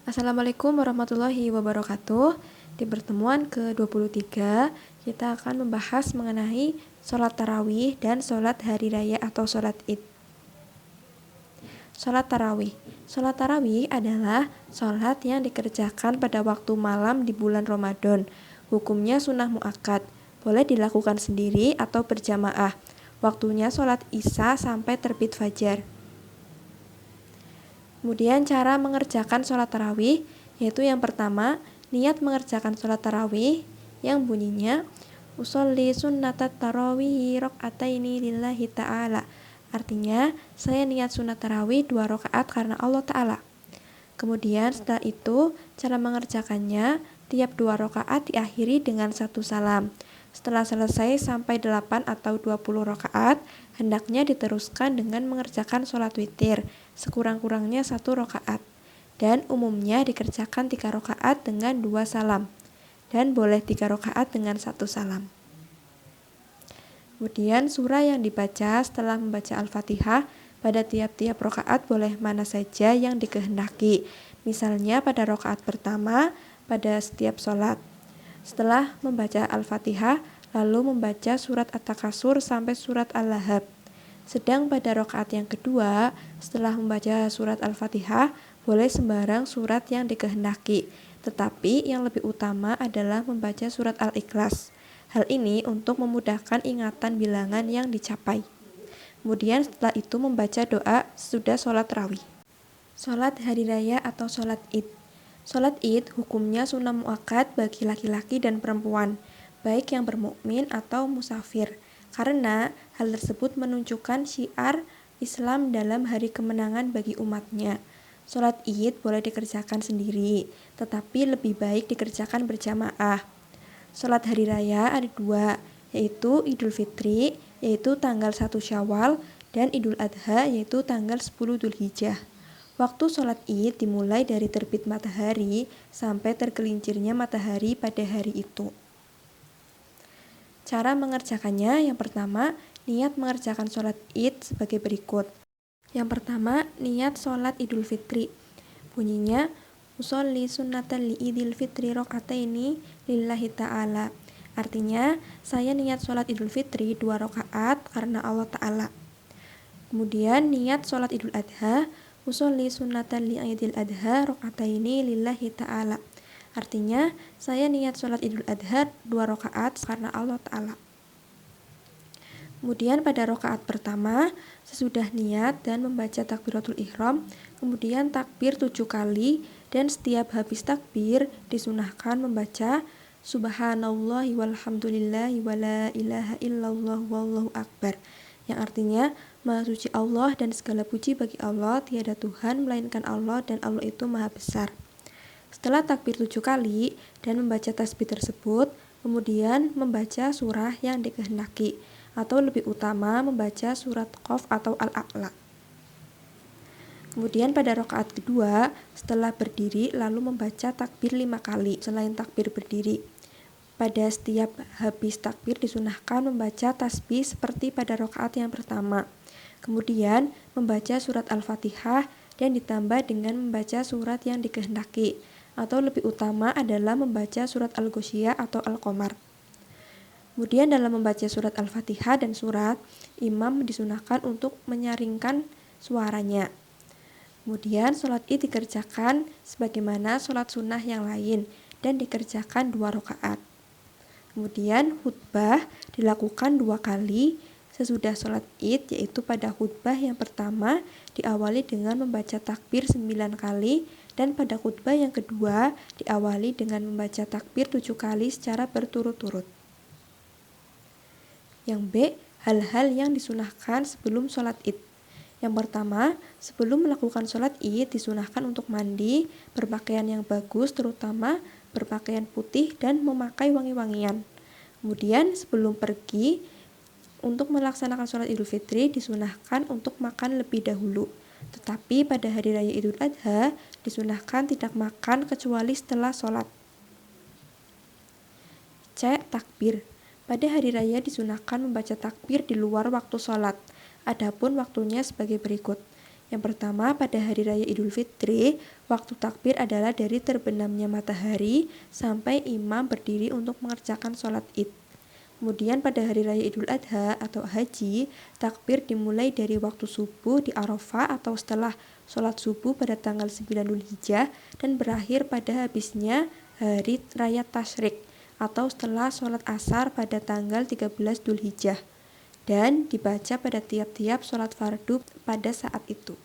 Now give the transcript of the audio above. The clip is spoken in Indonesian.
Assalamualaikum warahmatullahi wabarakatuh. Di pertemuan ke-23, kita akan membahas mengenai sholat tarawih dan sholat hari raya atau sholat id. Sholat tarawih. Sholat tarawih adalah sholat yang dikerjakan pada waktu malam di bulan Ramadan. Hukumnya sunnah muakkad, boleh dilakukan sendiri atau berjamaah. Waktunya sholat isya sampai terbit fajar. Kemudian cara mengerjakan sholat tarawih, yaitu yang pertama, niat mengerjakan sholat tarawih yang bunyinya usolli sunnatat tarawih rok'ataini lillahi ta'ala. Artinya, saya niat sunat tarawih 2 rakaat karena Allah Ta'ala. Kemudian setelah itu, cara mengerjakannya, tiap 2 rakaat diakhiri dengan 1 salam. Setelah selesai sampai 8 atau 20 rakaat, hendaknya diteruskan dengan mengerjakan sholat witir, sekurang-kurangnya 1 rakaat. Dan umumnya dikerjakan 3 rakaat dengan 2 salam. Dan boleh 3 rakaat dengan 1 salam. Kemudian surah yang dibaca setelah membaca Al-Fatihah pada tiap-tiap rakaat boleh mana saja yang dikehendaki. Misalnya pada rakaat pertama pada setiap sholat. Setelah membaca Al-Fatihah, lalu membaca surat At-Takasur sampai surat Al-Lahab. Sedang pada rakaat yang kedua, setelah membaca surat Al-Fatihah, boleh sembarang surat yang dikehendaki. Tetapi yang lebih utama adalah membaca surat Al-Ikhlas. Hal ini untuk memudahkan ingatan bilangan yang dicapai. Kemudian setelah itu membaca doa sesudah sholat tarawih. Sholat hari raya atau sholat id. Sholat id hukumnya sunnah muakkad bagi laki-laki dan perempuan, baik yang bermukmin atau musafir, karena hal tersebut menunjukkan syiar Islam dalam hari kemenangan bagi umatnya. Sholat id boleh dikerjakan sendiri, tetapi lebih baik dikerjakan berjamaah. Sholat hari raya ada 2, yaitu Idul Fitri, yaitu tanggal 1 Syawal, dan Idul Adha, yaitu tanggal 10 Dzulhijjah. Waktu sholat id dimulai dari terbit matahari sampai tergelincirnya matahari pada hari itu. Cara mengerjakannya, yang pertama, niat mengerjakan sholat id sebagai berikut. Yang pertama, niat sholat Idul Fitri. Bunyinya, usolli sunnatan li idil fitri rok'ataini lillahi ta'ala. Artinya, saya niat sholat Idul Fitri 2 rakaat karena Allah Ta'ala. Kemudian niat sholat Idul Adha, usolli sunnatan li idil adha rok'ataini lillahi ta'ala. Artinya, saya niat sholat Idul Adha 2 rakaat karena Allah Ta'ala. Kemudian pada rakaat pertama, sesudah niat dan membaca takbiratul ihram, kemudian takbir 7 kali, dan setiap habis takbir disunahkan membaca subhanallahi walhamdulillahi wala ilaha illallah wallahu akbar, yang artinya Maha suci Allah dan segala puji bagi Allah, tiada Tuhan melainkan Allah dan Allah itu maha besar. Setelah takbir 7 kali dan membaca tasbih tersebut, kemudian membaca surah yang dikehendaki, atau lebih utama membaca surat Qaf atau Al-A'la. Kemudian pada rakaat kedua, setelah berdiri lalu membaca takbir 5 kali selain takbir berdiri. Pada setiap habis takbir disunahkan membaca tasbih seperti pada rakaat yang pertama. Kemudian membaca surat Al-Fatihah dan ditambah dengan membaca surat yang dikehendaki, atau lebih utama adalah membaca surat Al-Ghoshiyah atau Al-Qamar. Kemudian dalam membaca surat Al-Fatihah dan surat, imam disunahkan untuk menyaringkan suaranya. Kemudian sholat id dikerjakan sebagaimana sholat sunnah yang lain dan dikerjakan 2 rakaat. Kemudian khutbah dilakukan 2 kali sesudah sholat id, yaitu pada khutbah yang pertama diawali dengan membaca takbir 9 kali, dan pada khutbah yang kedua diawali dengan membaca takbir 7 kali secara berturut-turut. Yang B, hal-hal yang disunahkan sebelum sholat id. Yang pertama, sebelum melakukan sholat id disunahkan untuk mandi, berpakaian yang bagus, terutama berpakaian putih dan memakai wangi-wangian. Kemudian sebelum pergi untuk melaksanakan sholat Idul Fitri disunahkan untuk makan lebih dahulu. Tetapi pada hari raya Idul Adha disunahkan tidak makan kecuali setelah sholat. C. Takbir. Pada hari raya disunahkan membaca takbir di luar waktu sholat. Adapun waktunya sebagai berikut. Yang pertama, pada Hari Raya Idul Fitri, waktu takbir adalah dari terbenamnya matahari sampai imam berdiri untuk mengerjakan sholat id. Kemudian pada Hari Raya Idul Adha atau Haji, takbir dimulai dari waktu subuh di Arafah atau setelah sholat subuh pada tanggal 9 Dzulhijjah dan berakhir pada habisnya Hari Raya Tasyrik atau setelah sholat asar pada tanggal 13 Dzulhijjah dan dibaca pada tiap-tiap sholat fardu pada saat itu.